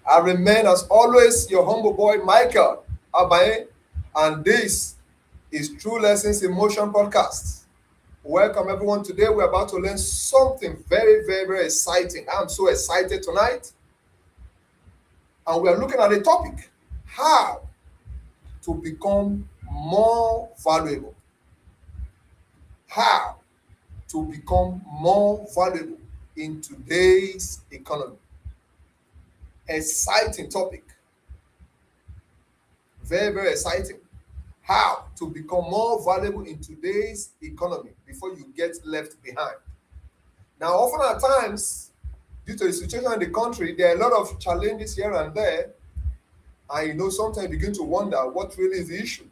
I remain, as always, your humble boy, Michael ABANYE, and this is True Lessons in Motion podcast. Welcome, everyone. Today, we're about to learn something very, very, very exciting. I'm so excited tonight, and we are looking at a topic: how to become more valuable. How to become more valuable in today's economy. Exciting topic. Very, very exciting. How to become more valuable in today's economy before you get left behind. Now, often at times, due to the situation in the country, there are a lot of challenges here and there. And sometimes you begin to wonder what really is the issue.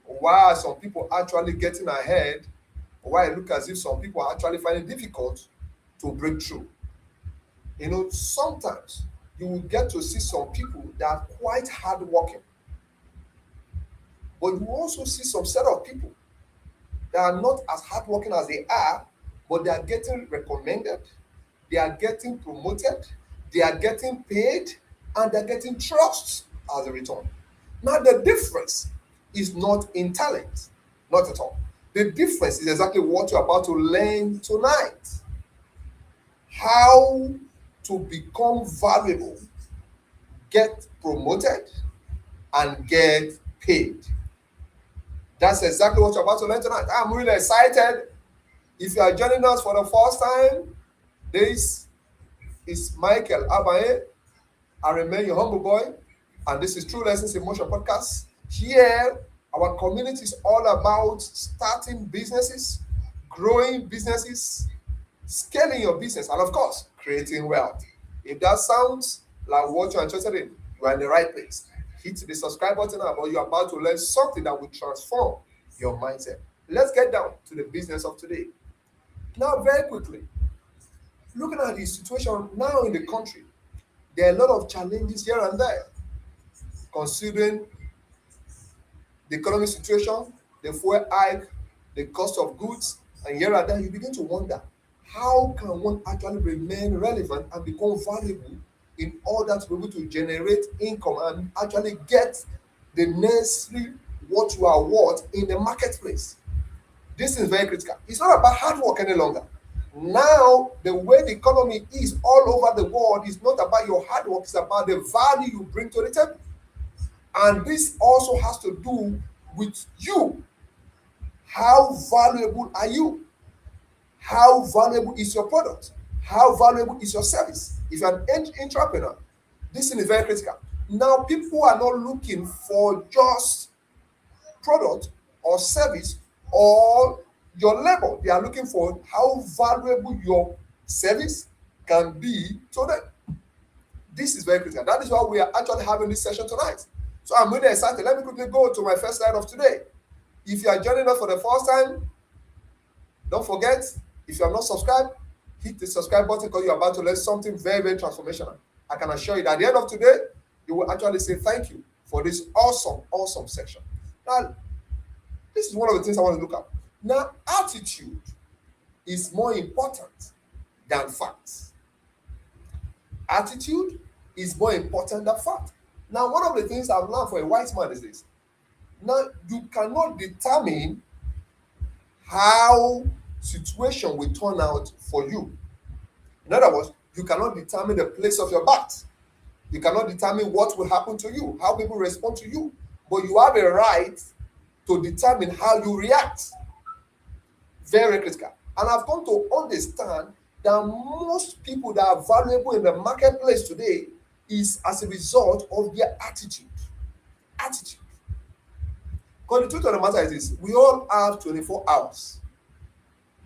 Why are some people actually getting ahead? Or why it looks as if some people are actually finding it difficult to break through. Sometimes you will get to see some people that are quite hardworking. But you also see some set of people that are not as hardworking as they are, but they are getting recommended, they are getting promoted, they are getting paid, and they're getting trust as a return. Now, the difference is not in talent, not at all. The difference is exactly what you're about to learn tonight. How to become valuable, get promoted, and get paid. That's exactly what you're about to learn tonight. I'm really excited. If you are joining us for the first time, this is Michael ABANYE. I remain your humble boy, and this is True Lessons in Motion podcast. Here, our community is all about starting businesses, growing businesses, scaling your business, and of course, creating wealth. If that sounds like what you're interested in, you are in the right place. Hit the subscribe button now, or you're about to learn something that will transform your mindset. Let's get down to the business of today. Now, very quickly, looking at the situation now in the country, there are a lot of challenges here and there, considering the economic situation, the fuel hike, the cost of goods, and here and there, you begin to wonder, how can one actually remain relevant and become valuable in order to be able to generate income and actually get the necessary what you are worth in the marketplace? This is very critical. It's not about hard work any longer. Now, the way the economy is all over the world is not about your hard work, it's about the value you bring to the table. And this also has to do with you. How valuable are you? How valuable is your product? How valuable is your service? If you're an entrepreneur, this is very critical. Now, people are not looking for just product or service or your labor. They are looking for how valuable your service can be to them. This is very critical. That is why we are actually having this session tonight. So I'm really excited. Let me quickly go to my first slide of today. If you are joining us for the first time, don't forget, if you are not subscribed, hit the subscribe button because you're about to learn something very, very transformational. I can assure you that at the end of today, you will actually say thank you for this awesome, awesome section. Now, this is one of the things I want to look at. Now, attitude is more important than facts. Attitude is more important than fact. Now, one of the things I've learned for a wise man is this. Now, you cannot determine how situation will turn out for you. In other words, you cannot determine the place of your birth. You cannot determine what will happen to you, how people respond to you. But you have a right to determine how you react. Very critical. And I've come to understand that most people that are valuable in the marketplace today is as a result of their attitude. Attitude. Because the truth of the matter is this, we all have 24 hours.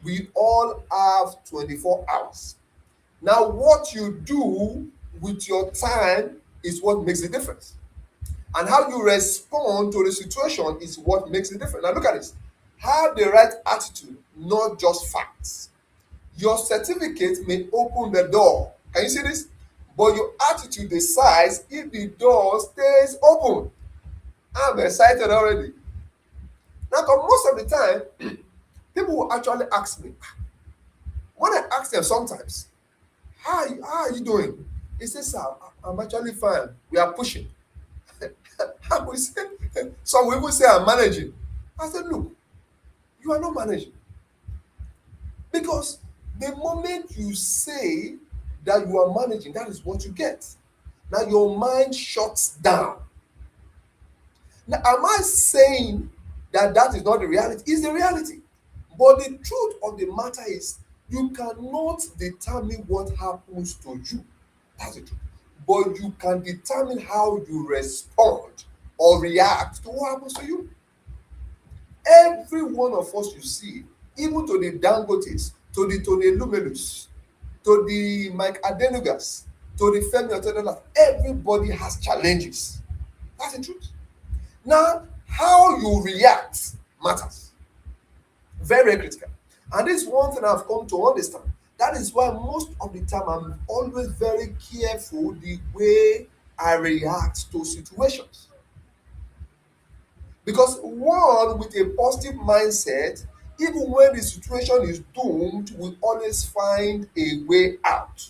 We all have 24 hours. Now, what you do with your time is what makes the difference. And how you respond to the situation is what makes the difference. Now, look at this. Have the right attitude, not just facts. Your certificate may open the door. Can you see this? But your attitude decides if the door stays open. I'm excited already. Now, most of the time, people will actually ask me, when I ask them sometimes, how are you doing? He says, sir, I'm actually fine. We are pushing. I will say, some people say I'm managing. I said, look, you are not managing. Because the moment you say that you are managing, that is what you get. Now your mind shuts down. Now, am I saying that that is not the reality? It's the reality. But the truth of the matter is, you cannot determine what happens to you. That's the truth. But you can determine how you respond or react to what happens to you. Every one of us you see, even to the Dangotes, to the Tony Lumelus, to the Mike Adenugas, to the Femi Otedola, everybody has challenges. That's the truth. Now, how you react matters. Very critical. And this is one thing I've come to understand. That is why most of the time I'm always very careful the way I react to situations. Because one with a positive mindset, even when the situation is doomed, will always find a way out.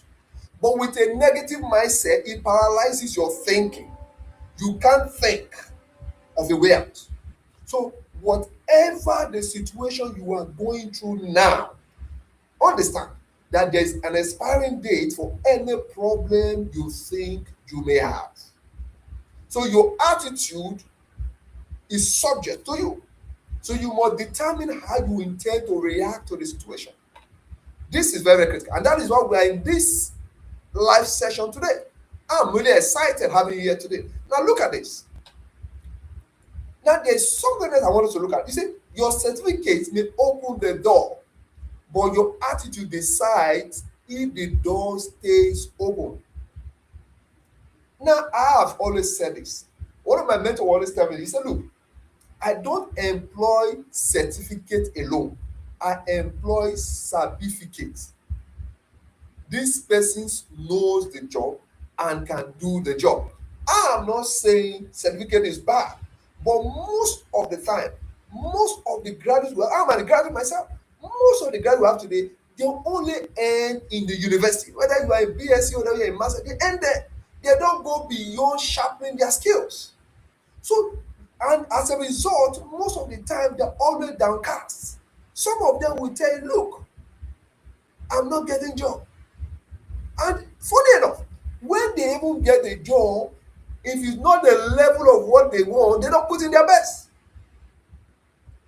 But with a negative mindset, it paralyzes your thinking. You can't think of a way out. So, whatever the situation you are going through now, understand that there's an expiring date for any problem you think you may have. So, your attitude is subject to you. So, you must determine how you intend to react to the situation. This is very critical. And that is why we are in this live session today. I'm really excited having you here today. Now, look at this. Now, there's something else I want us to look at. You see, your certificate may open the door, but your attitude decides if the door stays open. Now, I have always said this. One of my mentors always tell me, he said, look, I don't employ certificate alone. I employ certificates. This person knows the job and can do the job. I am not saying certificate is bad, but most of the time, most of the graduates, well, I'm a graduate myself, most of the graduates we have today, they only end in the university. Whether you are a BSc or whether you are a master, they end there. They don't go beyond sharpening their skills. So, and as a result, most of the time, they're always downcast. Some of them will tell you, look, I'm not getting job. And funny enough, when they even get a job, if it's not the level of what they want, they don't put in their best.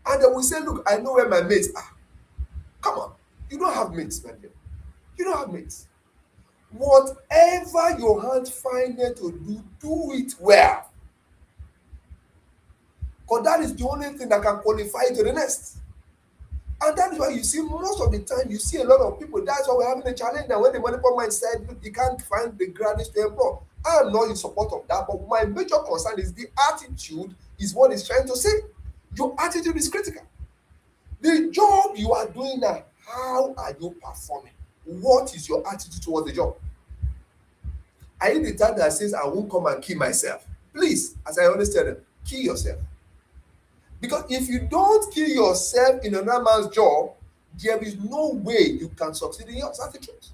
And they will say, look, I know where my mates are. Come on, you don't have mates, man. You don't have mates. Whatever your hand find to do it well. Because that is the only thing that can qualify you to the next. And that is why you see most of the time, you see a lot of people. That's why we're having a challenge now. When the money mind said, look, you can't find the graduates to employ. I'm not in support of that, but my major concern is the attitude is what it's trying to say. Your attitude is critical. The job you are doing now, how are you performing? What is your attitude towards the job? Are you the type that says, I won't come and kill myself? Please, as I always tell them, kill yourself. Because if you don't kill yourself in another man's job, there is no way you can succeed in yours. That's the truth.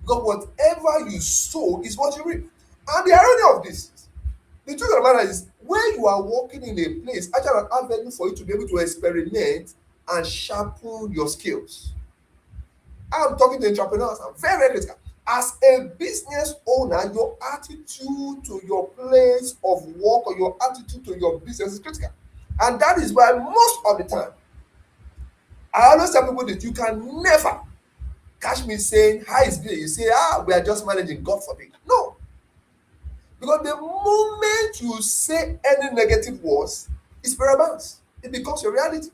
Because whatever you sow is what you reap. And the irony of this, the truth of the matter is, when you are working in a place, actually an avenue for you to be able to experiment and sharpen your skills. I'm talking to entrepreneurs. I'm very, very critical. As a business owner, your attitude to your place of work or your attitude to your business is critical. And that is why most of the time, I always tell people that you can never catch me saying, how is it? You say, we are just managing, God forbid. No. Because the moment you say any negative words, it's paramount. It becomes your reality.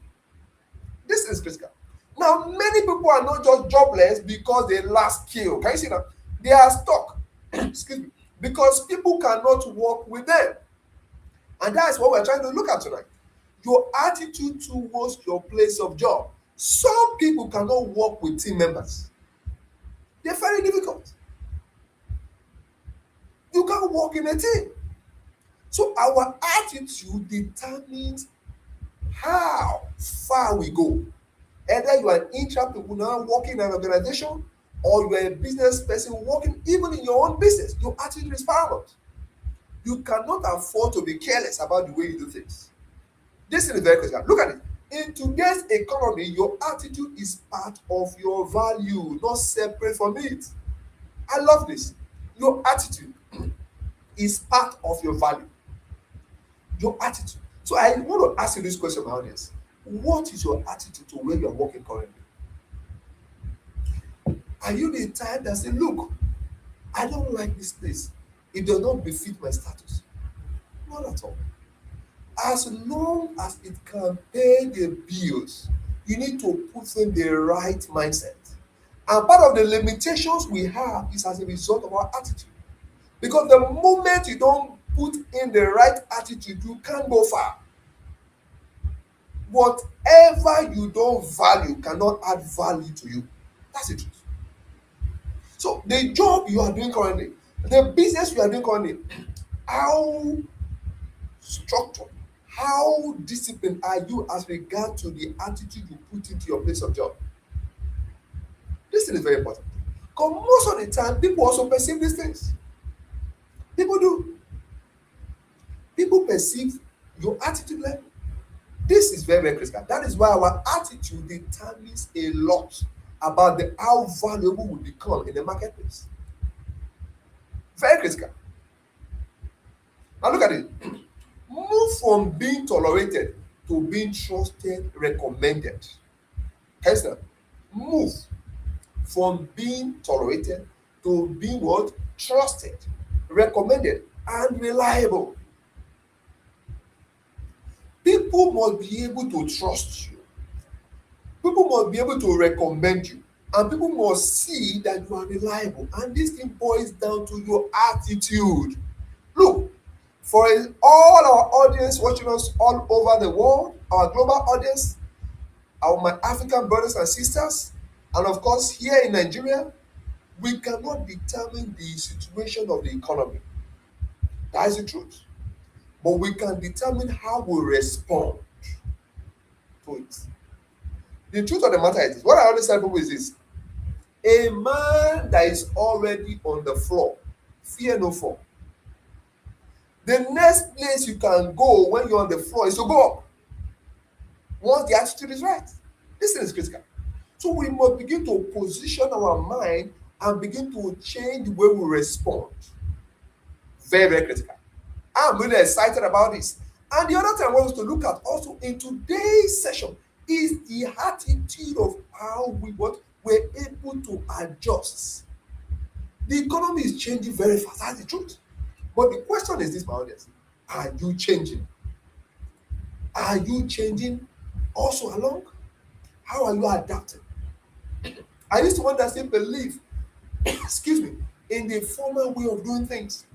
This is critical. Now, many people are not just jobless because they lack skill. Can you see that? They are stuck. Excuse me. Because people cannot work with them. And that's what we're trying to look at tonight. Your attitude towards your place of job. Some people cannot work with team members. They're very difficult. You can't work in a team. So our attitude determines how far we go. Either you are an intrapreneur working in an organization, or you're a business person working even in your own business, your attitude is paramount. You cannot afford to be careless about the way you do things. This is very critical. Look at it. In today's economy, your attitude is part of your value, not separate from it. I love this. Your attitude is part of your value. Your attitude. So I want to ask you this question, my audience. What is your attitude to where you are working currently? Are you the type that say, look, I don't like this place. It does not befit my status. Not at all. As long as it can pay the bills, you need to put in the right mindset. And part of the limitations we have is as a result of our attitude. Because the moment you don't put in the right attitude, you can't go far. Whatever you don't value cannot add value to you. That's the truth. So the job you are doing currently, the business you are doing currently, how structured, how disciplined are you as regard to the attitude you put into your place of job? This thing is very important. Because most of the time, people also perceive these things. People do. People perceive your attitude level. This is very, very critical. That is why our attitude determines a lot about how valuable we become in the marketplace. Very critical. Now look at it. Move from being tolerated to being trusted, recommended. Hester, move from being tolerated to being what? Trusted, recommended, and reliable. People must be able to trust you. People must be able to recommend you. And people must see that you are reliable. And this thing boils down to your attitude. Look, for all our audience watching us all over the world, our global audience, my African brothers and sisters, and of course here in Nigeria, we cannot determine the situation of the economy. That is the truth. But we can determine how we respond to it. The truth of the matter is this. What I always tell people is this. A man that is already on the floor, fear no fall. The next place you can go when you're on the floor is to go up. Once the attitude is right. This thing is critical. So we must begin to position our mind and begin to change the way we respond. Very, very critical. I'm really excited about this. And the other thing I want us to look at also in today's session is the attitude of how we're able to adjust. The economy is changing very fast. That's the truth. But the question is this, my audience. Are you changing? Are you changing also along? How are you adapting? I used to want to say believe, excuse me, in the former way of doing things.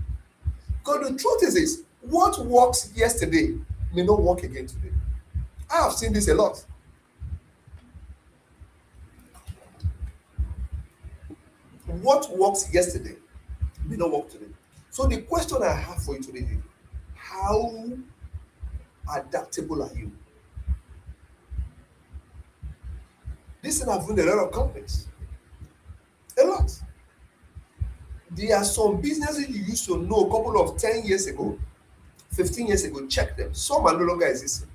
Because the truth is this, what works yesterday may not work again today. I have seen this a lot. What works yesterday may not work today. So the question I have for you today is, how adaptable are you? This thing I've run a lot of companies. A lot. There are some businesses you used to know a couple of 10 years ago, 15 years ago, check them. Some are no longer existing.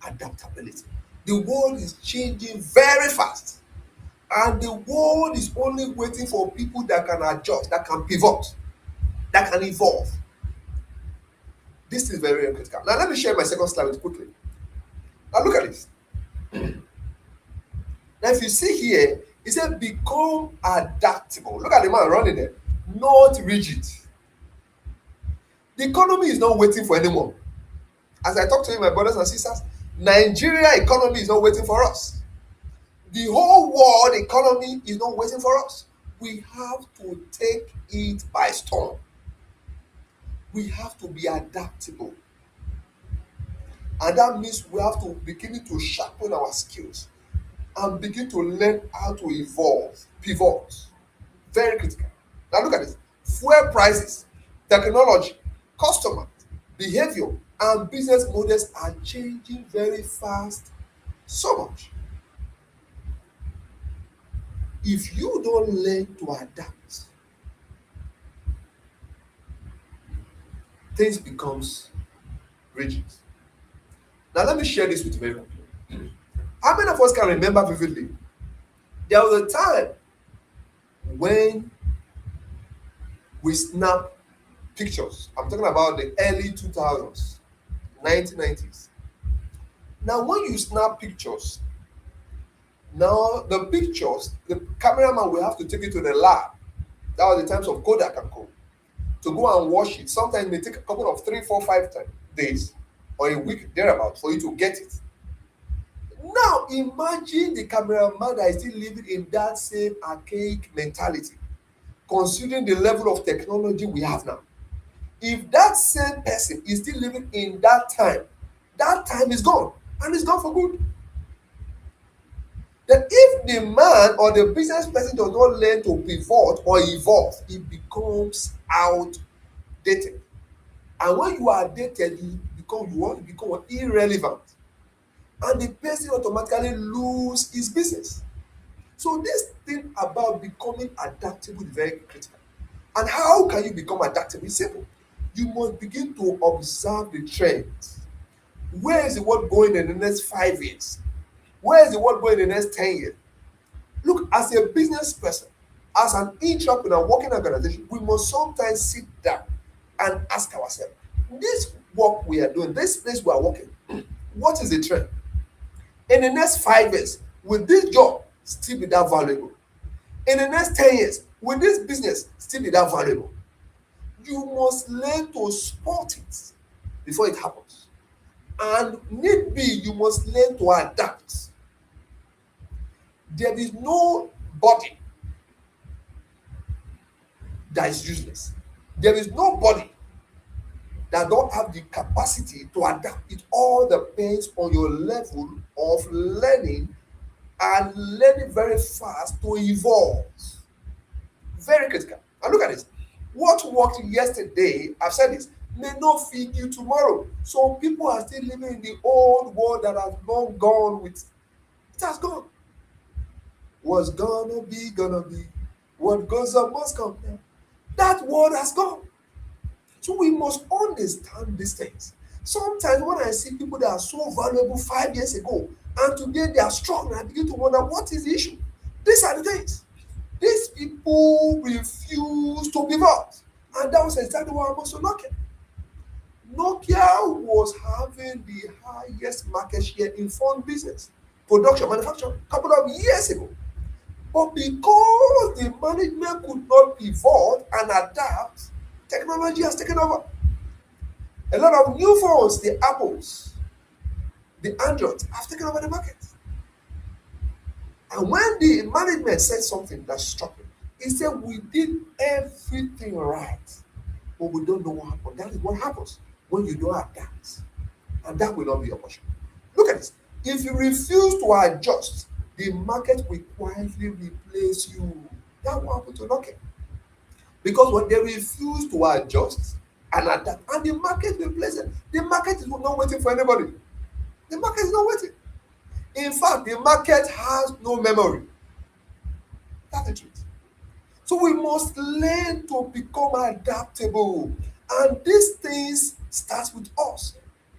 Adaptability. The world is changing very fast. And the world is only waiting for people that can adjust, that can pivot, that can evolve. This is very, very critical. Now let me share my second slide with you quickly. Now look at this. Now if you see here, it said become adaptable. Look at the man running there. Not rigid. The economy is not waiting for anyone. As I talk to you, my brothers and sisters, Nigeria economy is not waiting for us. The whole world economy is not waiting for us. We have to take it by storm. We have to be adaptable. And that means we have to begin to sharpen our skills and begin to learn how to evolve, pivot. Very critical. Now look at this. Fuel prices, technology, customer, behavior, and business models are changing very fast, so much. If you don't learn to adapt, things becomes rigid. Now let me share this with you very quickly. How many of us can remember vividly? There was a time when we snap pictures. I'm talking about the early 2000s, 1990s. Now, when you snap pictures, now the pictures, the cameraman will have to take it to the lab. That was the times of Kodak and Co. To go and wash it. Sometimes it may take a couple of 3, 4, 5 days or a week thereabout for you to get it. Now, imagine the cameraman that is still living in that same archaic mentality, considering the level of technology we have now. If that same person is still living in that time is gone, and it's gone for good. Then if the man or the business person does not learn to pivot or evolve, it becomes outdated. And when you are dated, you want to become irrelevant. And the person automatically lose his business. So this thing about becoming adaptable is very critical. And how can you become adaptable? It's simple. You must begin to observe the trends. Where is the world going in the next 5 years? Where is the world going in the next 10 years? Look, as a business person, as an entrepreneur, working organization, we must sometimes sit down and ask ourselves, this work we are doing, this place we are working, what is the trend? In the next 5 years, will this job still be that valuable? In the next 10 years, will this business still be that valuable? You must learn to spot it before it happens. And need be, you must learn to adapt. There is no body that is useless. There is nobody that don't have the capacity to adapt. It all depends on your level of learning and learning very fast to evolve. Very critical. And look at this. What worked yesterday, I've said this, may not feed you tomorrow. Some people are still living in the old world that has long gone with. It has gone. What's gonna be, gonna be. What goes up must come down. That world has gone. So we must understand these things. Sometimes when I see people that are so valuable 5 years ago, and today they are strong, I begin to wonder what is the issue. These are the things. These people refuse to pivot. And that was exactly what happened to Nokia. Nokia was having the highest market share in phone business, production, manufacturing, a couple of years ago. But because the management could not pivot and adapt, technology has taken over. A lot of new phones, the Apples, the Androids, have taken over the market. And when the management said something that struck me, he said, we did everything right, but we don't know what happened. That is what happens when you don't adapt. And that will not be your portion. Look at this. If you refuse to adjust, the market will quietly replace you. That will happen to Nokia. Because when they refuse to adjust and adapt, and the market replaces them, the market is not waiting for anybody. The market is not waiting. In fact, the market has no memory. That's the truth. So we must learn to become adaptable. And these things start with us.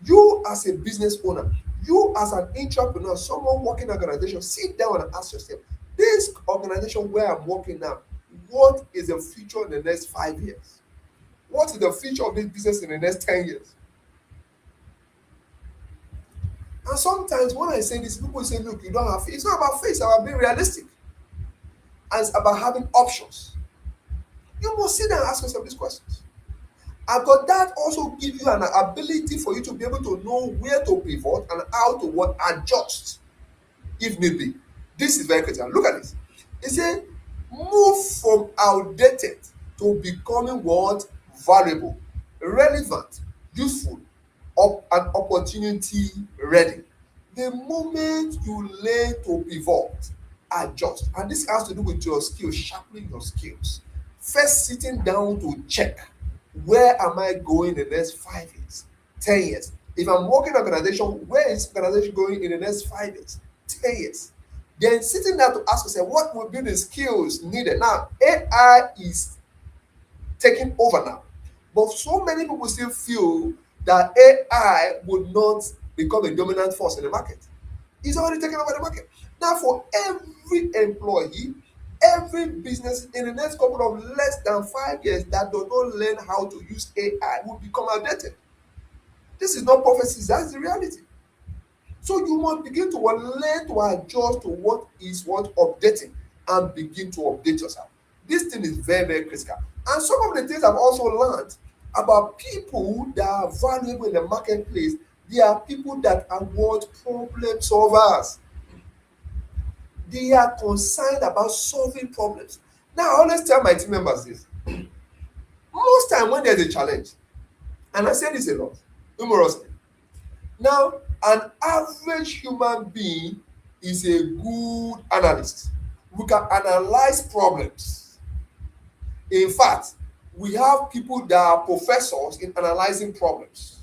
You as a business owner, you as an entrepreneur, someone working in an organization, sit down and ask yourself, this organization where I'm working now, what is the future in the next 5 years? What is the future of this business in the next 10 years? And sometimes when I say this, people say, look, you don't have faith. It's not about faith, it's about being realistic. And it's about having options. You must sit down and ask yourself these questions. And but that also gives you an ability for you to be able to know where to pivot and how to what adjust if need be. This is very critical. Look at this. It says, move from outdated to becoming what? Valuable, relevant, useful, and opportunity ready. The moment you learn to pivot, adjust, and this has to do with your skills, sharpening your skills. First, sitting down to check, where am I going in the next 5 years, 10 years? If I'm working in an organization, where is the organization going in the next 5 years, 10 years? Then sitting down to ask yourself, what will be the skills needed? Now, AI is taking over now. But so many people still feel that AI would not become a dominant force in the market. It's already taken over the market. Now, for every employee, every business in the next couple of less than 5 years that does not learn how to use AI will become outdated. This is not prophecy, that's the reality. So you must begin to learn to adjust to what updating and begin to update yourself. This thing is very, very critical. And some of the things I've also learned about people that are valuable in the marketplace, they are people that are what problem solvers. They are concerned about solving problems. Now, I always tell my team members this. Most time when there's a challenge, and I say this a lot, humorously. Now, an average human being is a good analyst. We can analyze problems. In fact, we have people that are professors in analyzing problems.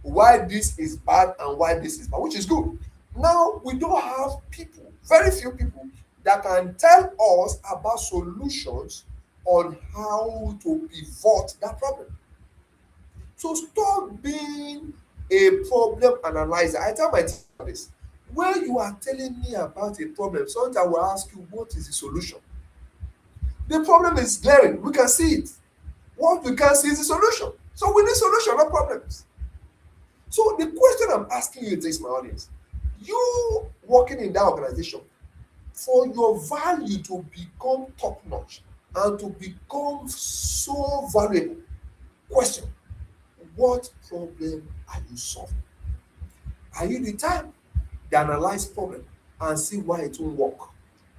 Why this is bad and why this is bad, which is good. Now, we don't have people, very few people, that can tell us about solutions on how to pivot that problem. So stop being a problem analyzer. I tell my team this. When you are telling me about a problem, sometimes I will ask you, what is the solution? The problem is glaring. We can see it. What we can see is the solution. So we need solution, not problems. So the question I'm asking you is this, my audience. You working in that organization, for your value to become top notch and to become so valuable, question, what problem are you solving? Are you the type that analyze problem and see why it won't work?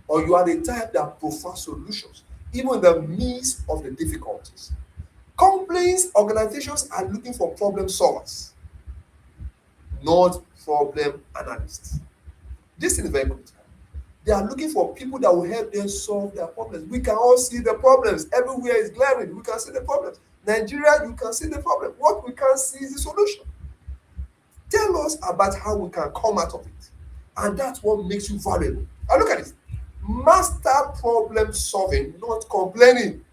Or you are the type that prefer solutions, even in the midst of the difficulties? Companies, organizations are looking for problem solvers, not problem analysts. This is very critical. They are looking for people that will help them solve their problems. We can all see the problems. Everywhere is glaring. We can see the problems. Nigeria, you can see the problem. What we can see is the solution. Tell us about how we can come out of it. And that's what makes you valuable. And look at this. Master problem solving, not complaining.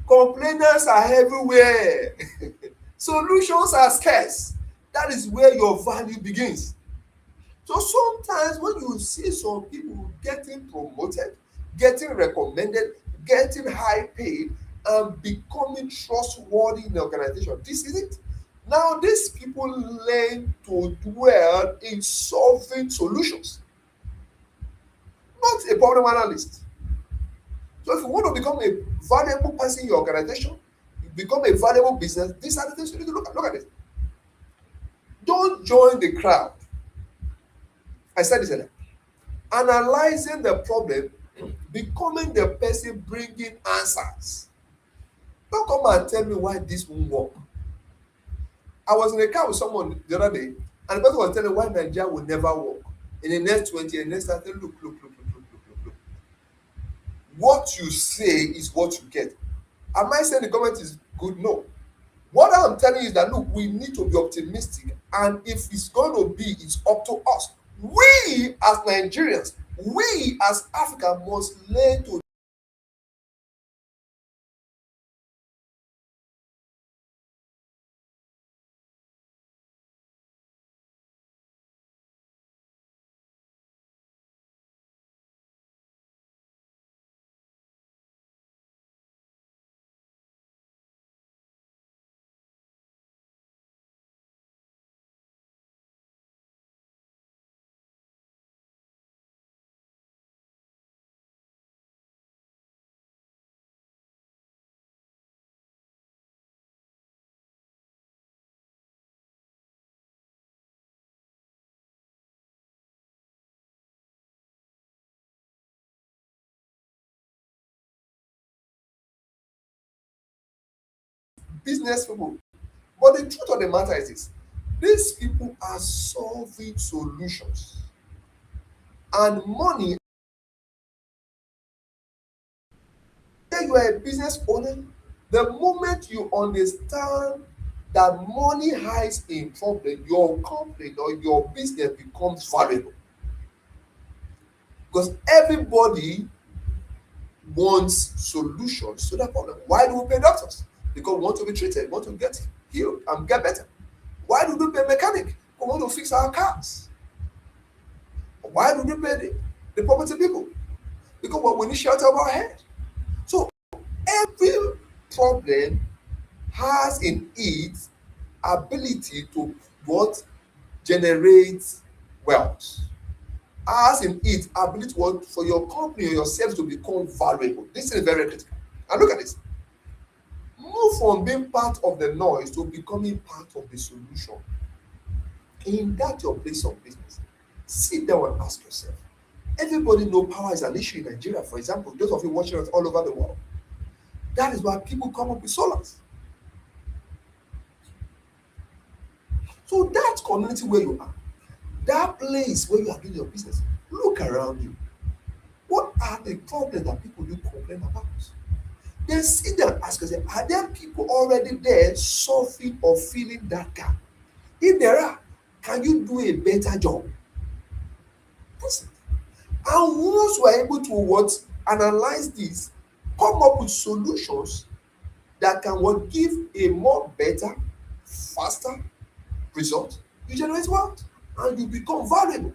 Complainers are everywhere. Solutions are scarce. That is where your value begins. So sometimes when you see some people getting promoted, getting recommended, getting high paid, and becoming trustworthy in the organization, this is it. Now, these people learn to dwell in solving solutions, not a problem analyst. So if you want to become a valuable person in your organization, you become a valuable business, these are the things you need to look at. Look at this. Don't join the crowd. I said this earlier. Analyzing the problem, becoming the person bringing answers. Don't come and tell me why this won't work. I was in a car with someone the other day, and the person was telling me why Nigeria will never work. In the next 20 years, next I said, look. What you say is what you get. Am I saying the government is good? No. What I'm telling you is that, look, we need to be optimistic, and if it's going to be, it's up to us. We as Nigerians, we as Africa must learn to business people. But the truth of the matter is this: these people are solving solutions, and money. When you are a business owner, the moment you understand that money hides in problem, your company or your business becomes valuable. because everybody wants solutions to that problem. Why do we pay doctors? Because we want to be treated, we want to get healed and get better. Why do we pay mechanic? We want to fix our cars. Why do we pay the property people? Because we need shelter over our head. So every problem has in it ability to what generates wealth, has in it ability for your company or yourself to become valuable. This is very critical. And look at this. Move from being part of the noise to becoming part of the solution. In that your place of business, sit down and ask yourself. Everybody know power is an issue in Nigeria, for example. Those of you watching us all over the world. That is why people come up with solars. So that community where you are, that place where you are doing your business, look around you. What are the problems that people do complain about? Then sit down and ask yourself, are there people already there solving or filling that gap? If there are, can you do a better job? That's it. And once we are able to what analyze this, come up with solutions that can what give a more better, faster result, you generate wealth and you become valuable.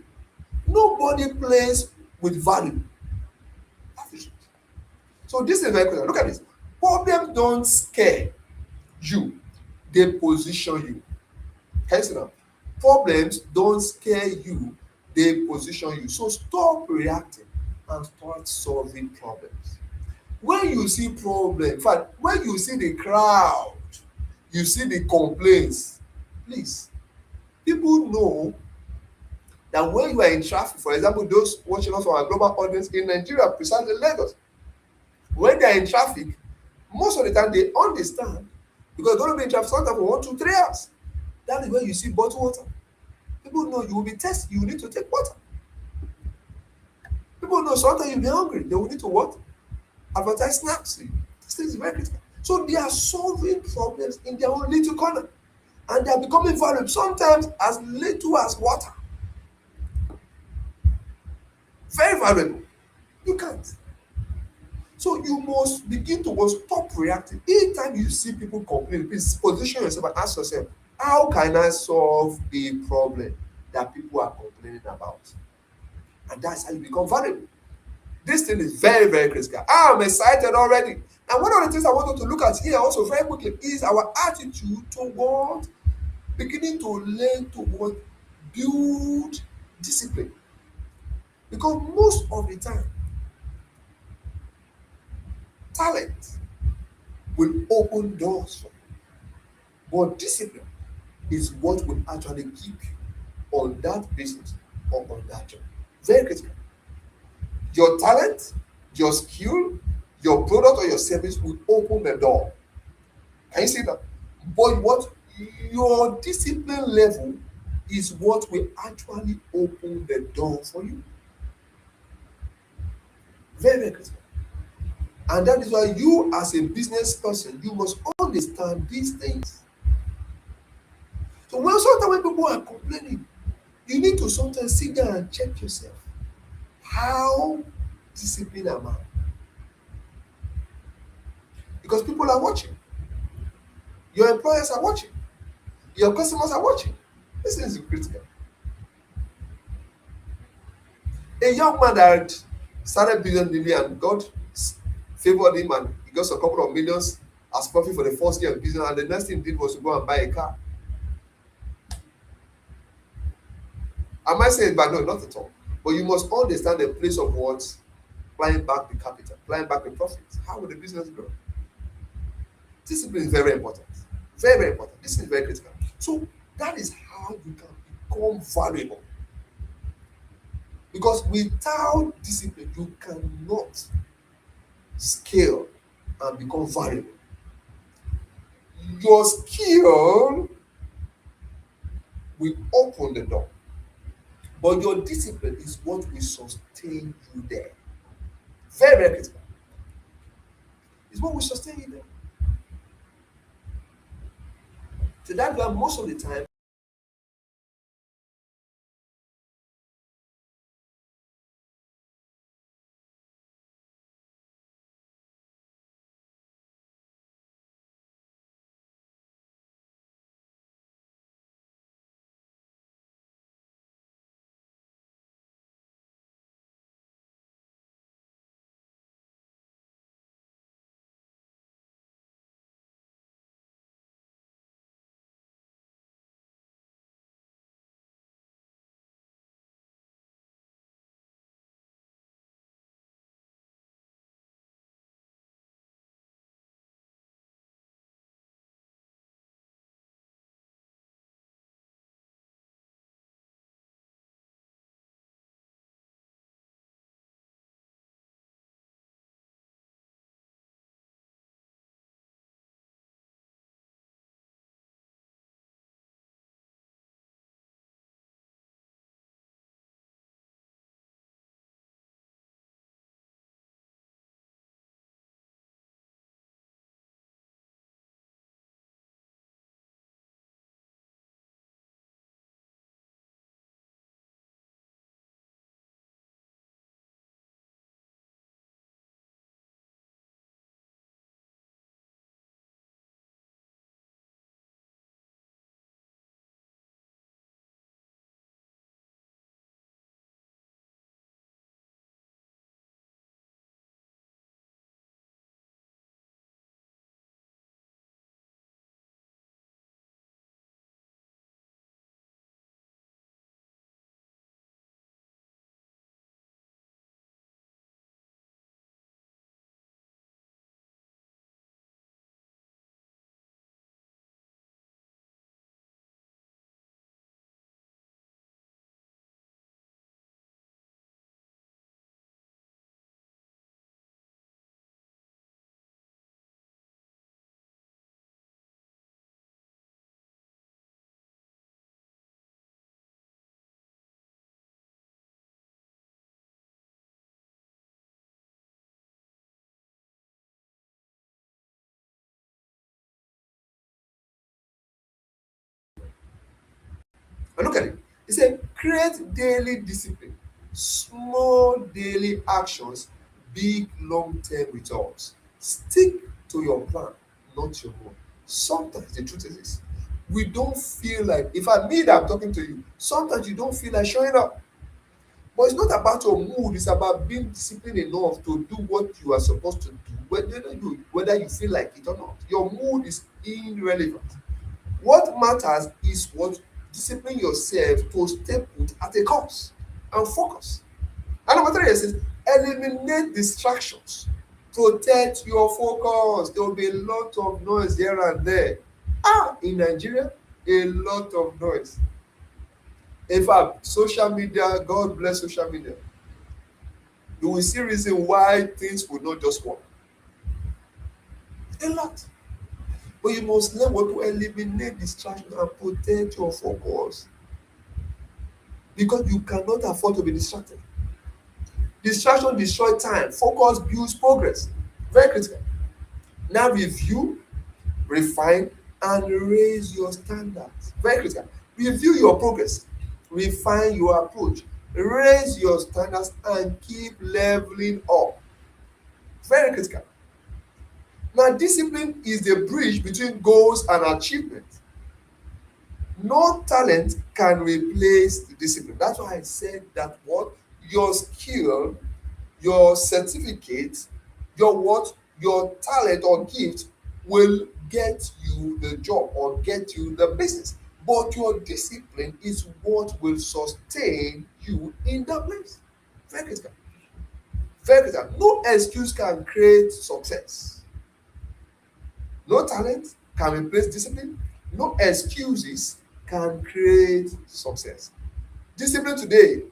Nobody plays with value. So this is very clear. Look at this. Problems don't scare you, they position you. Can you see that? Problems don't scare you, they position you. So stop reacting and start solving problems. When you see problem, in fact, when you see the crowd, you see the complaints, please, people know that when you are in traffic, for example, those watching us on our global audience in Nigeria, precisely Lagos, when they are in traffic, most of the time they understand because they're going to be in traffic sometimes for 1, 2, 3 hours. That is when you see bottled water. People know you will be tested, you will need to take water. People know sometimes you'll be hungry, they will need to what? Advertise snacks to you. This thing is very critical. So they are solving problems in their own little corner and they are becoming valuable, sometimes as little as water. Very valuable. You can't. So you must begin to stop reacting. Anytime you see people complain, please position yourself and ask yourself, how can I solve a problem that people are complaining about? And that's how you become valuable. This thing is very, very critical. I'm excited already. And one of the things I want you to look at here also very quickly is our attitude toward beginning to learn to build discipline. Because most of the time, talent will open doors for you. But discipline is what will actually keep you on that business or on that job. Very critical. Your talent, your skill, your product or your service will open the door. Can you see that? But what your discipline level is what will actually open the door for you. Very, very critical. And that is why you as a business person, you must understand these things. So sometimes when people are complaining, you need to sometimes sit down and check yourself. How disciplined am I? Because people are watching. Your employers are watching. Your customers are watching. This is critical. A young man that started business maybe and God favored him and he got a couple of millions as profit for the first year of business, and the next thing he did was to go and buy a car. I might say it, but no, not at all. But you must understand the place of what flying back the capital, flying back the profits. How will the business grow? Discipline is very important. Very, very important. This is very critical. So that is how you can become valuable. Because without discipline, you cannot scale and become valuable. Your skill will open the door, but your discipline is what will sustain you there. Very, very critical. It's what will sustain you there. So that's why most of the time And look at it. He said, create daily discipline, small daily actions, big long-term results. Stick to your plan, not your own. Sometimes the truth is this. We don't feel like, if I mean that I'm talking to you, sometimes you don't feel like showing up. But it's not about your mood, it's about being disciplined enough to do what you are supposed to do, whether you feel like it or not. Your mood is irrelevant. What matters is what discipline yourself to stay put at a course and focus. And number three says, eliminate distractions. Protect your focus. There will be a lot of noise here and there. In Nigeria, a lot of noise. In fact, social media, God bless social media. You will see reason why things will not just work. A lot. But you must learn what to eliminate distractions and protect your focus. Because you cannot afford to be distracted. Distraction destroys time. Focus builds progress. Very critical. Now review, refine, and raise your standards. Very critical. Review your progress. Refine your approach. Raise your standards and keep leveling up. Very critical. Now, discipline is the bridge between goals and achievement. No talent can replace the discipline. That's why I said that what your skill, your certificate, your talent or gift will get you the job or get you the business. But your discipline is what will sustain you in that place. Very critical. Very critical. No excuse can create success. No talent can replace discipline. No excuses can create success. Discipline today,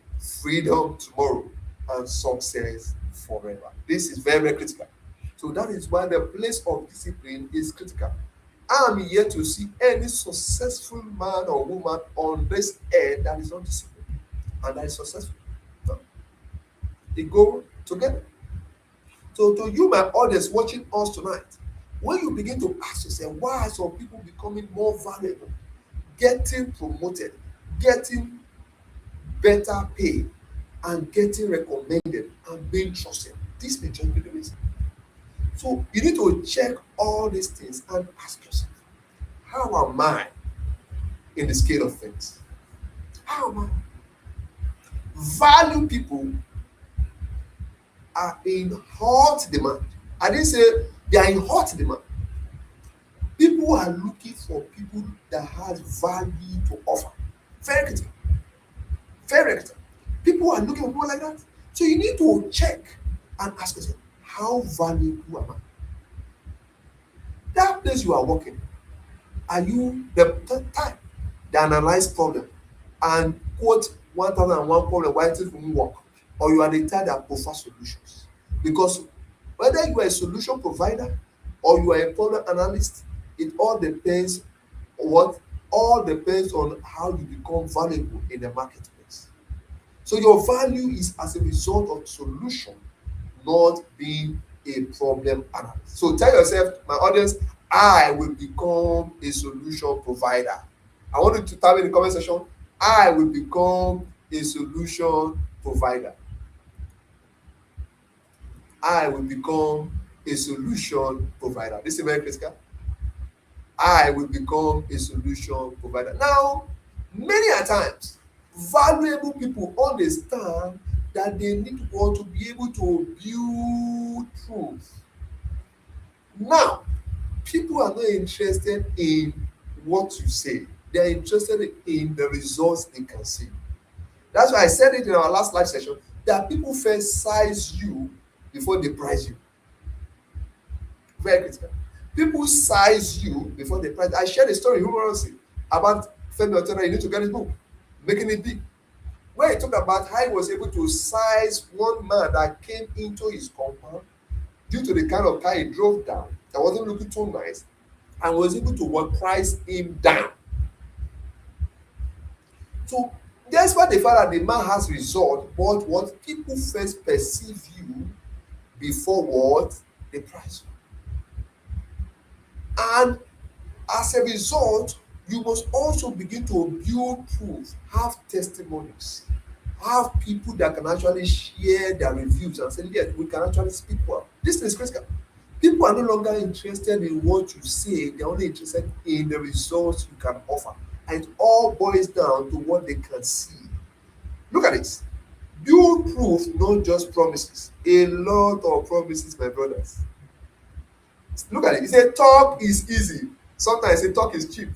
freedom tomorrow, and success forever. This is very, very critical. So that is why the place of discipline is critical. I am yet to see any successful man or woman on this earth that is not disciplined and that is successful. No. They go together. So to you, my audience watching us tonight, when you begin to ask yourself, why are some people becoming more valuable, getting promoted, getting better pay, and getting recommended and being trusted? This may just be the reason. So you need to check all these things and ask yourself, how am I in the scale of things? How am I? Value people are in hot demand. I didn't say they are in hot demand. People are looking for people that has value to offer. Very critical. Very critical. People are looking for people like that. So you need to check and ask yourself, how valuable am I? That place you are working, are you the type that analyze problem and quote 1001 problem why it won't work? Or you are the type that prefer solutions? Because whether you are a solution provider or you are a problem analyst, it all depends on what? All depends on how you become valuable in the marketplace. So your value is as a result of solution, not being a problem analyst. So tell yourself, my audience, I will become a solution provider. I want you to type in the comment section, I will become a solution provider. I will become a solution provider. This is very critical. I will become a solution provider. Now, many a times, valuable people understand that they need to be able to build truth. Now, people are not interested in what you say. They are interested in the results they can see. That's why I said it in our last live session, that people first size you before they price you. Very critical. People size you before they price. I shared a story humorously about Femi Otena. You need to get his book, Making It Big, where he talked about how he was able to size one man that came into his compound due to the kind of car he drove down that wasn't looking too nice, and was able to price him down. So despite the fact that the man has result, but what people first perceive you before what they price you. And as a result, You must also begin to build proof, have testimonies, have people that can actually share their reviews and say, yes, we can actually speak well. This is critical. People are no longer interested in what you say, they're only interested in the results you can offer. And it all boils down to what they can see. Look at this. Build proof, not just promises. A lot of promises, my brothers. Look at it. He said, talk is easy. Sometimes say talk is cheap.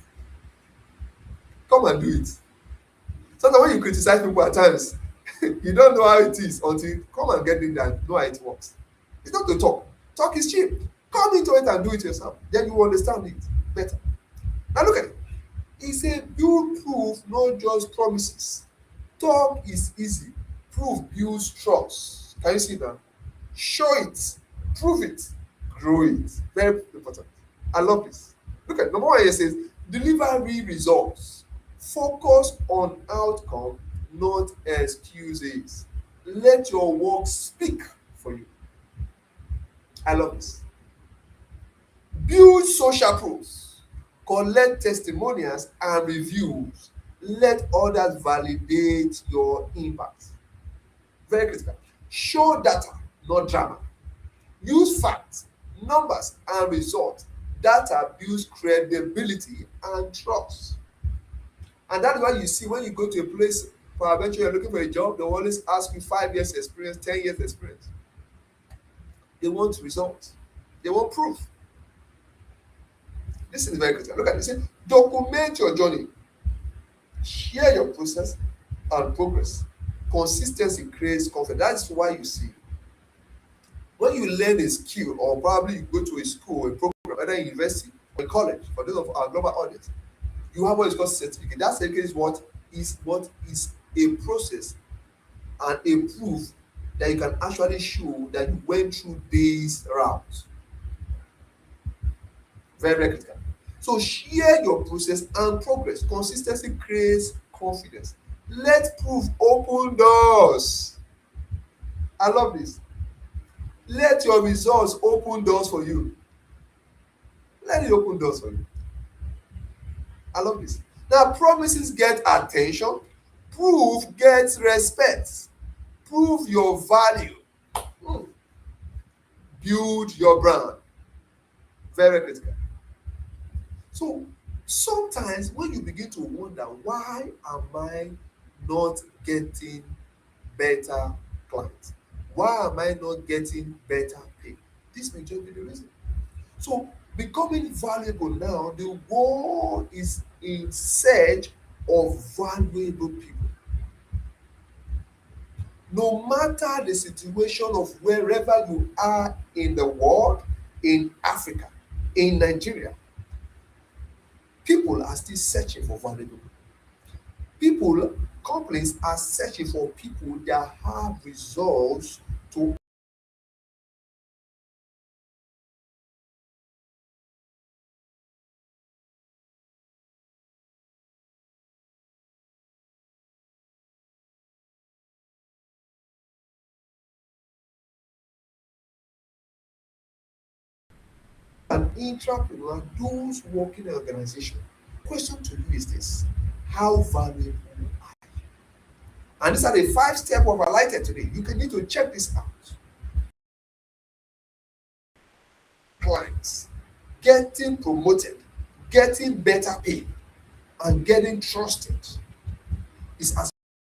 Come and do it. Sometimes when you criticize people at times, you don't know how it is until you come and get in there and know how it works. It's not to talk. Talk is cheap. Come into it and do it yourself. Then you will understand it better. Now look at it. He said, build proof, not just promises. Talk is easy. Proof builds trust. Can you see that? Show it, prove it, grow it. Very important. I love this. Look at number one here says, deliver real results. Focus on outcome, not excuses. Let your work speak for you. I love this. Build social proofs. Collect testimonials and reviews. Let others validate your impact. Very critical. Show data, not drama. Use facts, numbers, and results. Data builds credibility and trust. And that's why you see when you go to a place, for eventually you're looking for a job, they always ask you 5 years experience, 10 years experience. They want results. They want proof. This is very critical. Look at this. Document your journey. Share your process and progress. Consistency creates confidence. That's why you see when you learn a skill, or probably you go to a school, a program, whether in university or in college, for those of our global audience, you have what is called certificate. That certificate is a process and a proof that you can actually show that you went through this route. Very, very critical. So share your process and progress. Consistency creates confidence. Let proof open doors. I love this. Let your results open doors for you. Let it open doors for you. I love this. Now, promises get attention. Proof gets respect. Prove your value. Hmm. Build your brand. Very critical. So sometimes when you begin to wonder, why am I not getting better clients? Why am I not getting better pay? This may just be the reason. So becoming valuable now, the world is in search of valuable people. No matter the situation of wherever you are in the world, in Africa, in Nigeria, people are still searching for valuable people. Companies are searching for people that have results to. An entrepreneur, those working in an organization. Question to you is this: how valuable? And these are the 5 steps we've highlighted today. You can need to check this out. Clients, getting promoted, getting better pay, and getting trusted is as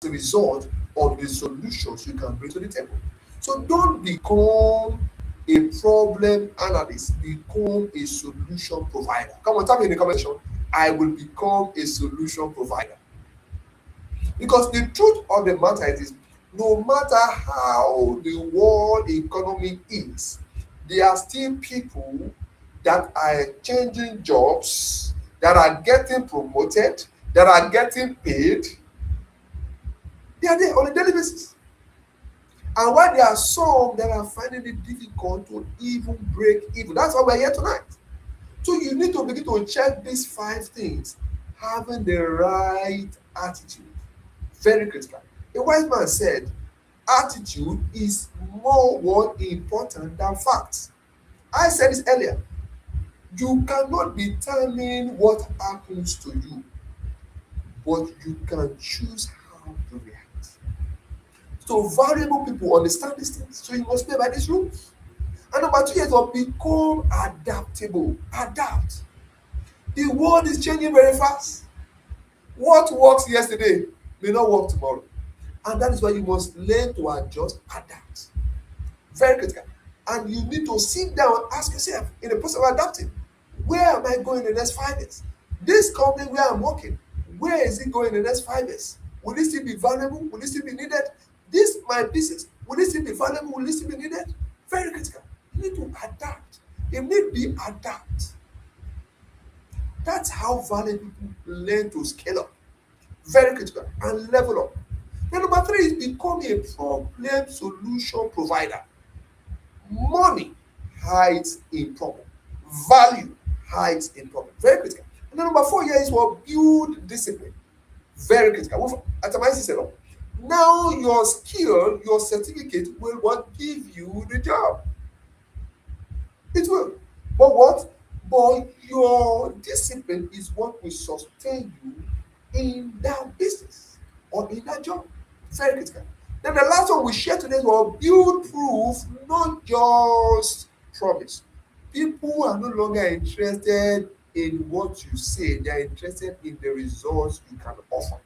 a result of the solutions you can bring to the table. So don't become a problem analyst, become a solution provider. Come on, type in the comment section. I will become a solution provider. Because the truth of the matter is, no matter how the world economy is, there are still people that are changing jobs, that are getting promoted, that are getting paid. They are there on a daily basis. And while there are some that are finding it difficult to even break even, that's why we're here tonight. So you need to begin to check these 5 things. Having the right attitude, very critical. A wise man said, attitude is more important than facts. I said this earlier. You cannot determine what happens to you, but you can choose how to react. So valuable people understand these things. So you must play by these rules. And number two is to become adaptable. Adapt. The world is changing very fast. What works yesterday may not work tomorrow. And that is why you must learn to adjust, adapt. Very critical. And you need to sit down and ask yourself in the process of adapting, where am I going in the next 5 years? This company where I'm working, where is it going in the next 5 years? Will it still be valuable? Will it still be needed? This my business, will it still be valuable? Will it still be needed? Very critical. You need to adapt. If need be, adapt. That's how valuable people learn to scale up. Very critical. And level up. Then number three is become a problem solution provider. Money hides in problem. Value hides in problem. Very critical. And then number four here is what build discipline. Very critical. At the said, now your skill, your certificate will what give you the job. It will. But what? But your discipline is what will sustain you in that business or in that job. Very critical. Then the last one we share today is what build proof, not just promise. People are no longer interested in what you say, they are interested in the results you can offer.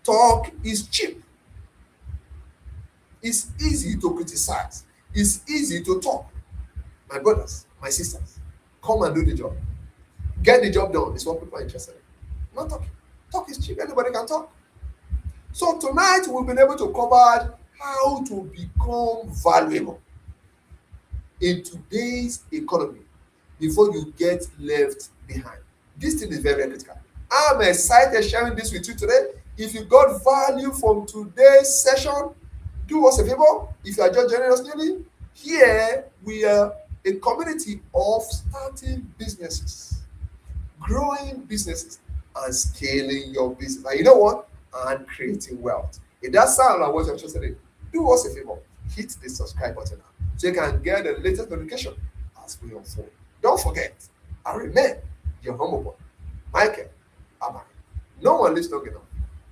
Talk is cheap. It's easy to criticize. It's easy to talk. My brothers, my sisters, come and do the job. Get the job done is what people are interested in. Not talking. Talk is cheap. Anybody can talk. So tonight we've been able to cover how to become valuable in today's economy before you get left behind. This thing is very, very critical. I'm excited sharing this with you today. If you got value from today's session, do us a favor. If you are just joining us newly, here we are a community of starting businesses, growing businesses, and scaling your business. And you know what? And creating wealth. If that sounds like what you're interested in, do us a favor. Hit the subscribe button now so you can get the latest notification as we unfold. Don't forget, I remain your humble boy, Michael ABANYE. No one lives long enough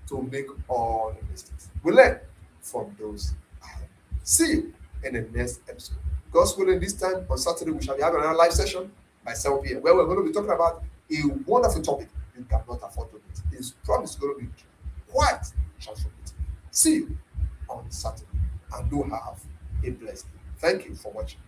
to make all the mistakes. We learn from those ahead. See you in the next episode. God's willing, this time on Saturday, we shall be having another live session by 7 p.m. where we're going to be talking about a wonderful topic you cannot afford to miss. It's promised going to be quite transformative. See you on Saturday and do have a blessed day. Thank you for watching.